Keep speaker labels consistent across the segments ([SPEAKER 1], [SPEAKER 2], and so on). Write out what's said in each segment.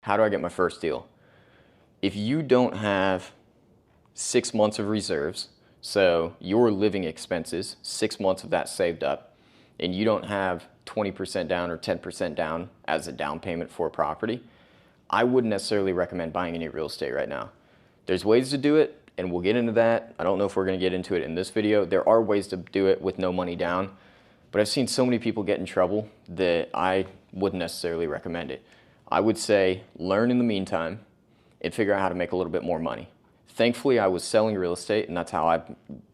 [SPEAKER 1] How do I get my first deal? If you don't have 6 months of reserves, so your living expenses, 6 months of that saved up, and you don't have 20% down or 10% down as a down payment for a property, I wouldn't necessarily recommend buying any real estate right now. There's ways to do it, and we'll get into that. I don't know if we're going to get into it in this video. There are ways to do it with no money down, but I've seen so many people get in trouble that I wouldn't necessarily recommend it. I would say learn in the meantime and figure out how to make a little bit more money. Thankfully, I was selling real estate, and that's how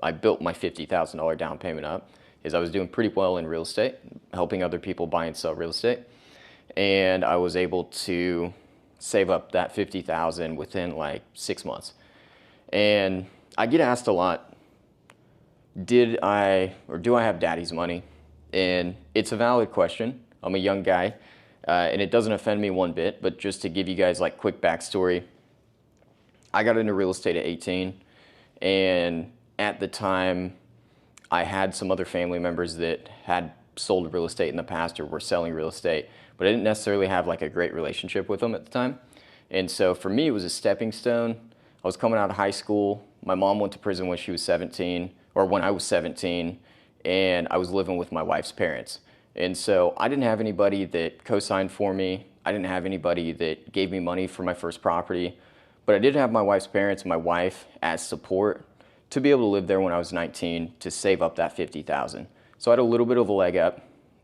[SPEAKER 1] I built my $50,000 down payment up, is I was doing pretty well in real estate, helping other people buy and sell real estate. And I was able to save up that $50,000 within like 6 months. And I get asked a lot, do I have daddy's money? And it's a valid question. I'm a young guy. And it doesn't offend me one bit, but just to give you guys like quick backstory, I got into real estate at 18, and at the time I had some other family members that had sold real estate in the past or were selling real estate, but I didn't necessarily have like a great relationship with them at the time. And so for me, it was a stepping stone. I was coming out of high school. My mom went to prison when she was 17, or when I was 17, and I was living with my wife's parents. And so I didn't have anybody that co-signed for me. I didn't have anybody that gave me money for my first property, but I did have my wife's parents and my wife as support to be able to live there when I was 19 to save up that $50,000. So I had a little bit of a leg up.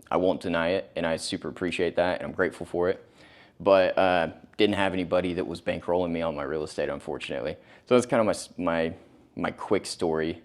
[SPEAKER 1] I won't deny it, and I super appreciate that, and I'm grateful for it. But didn't have anybody that was bankrolling me on my real estate, unfortunately. So that's kind of my quick story.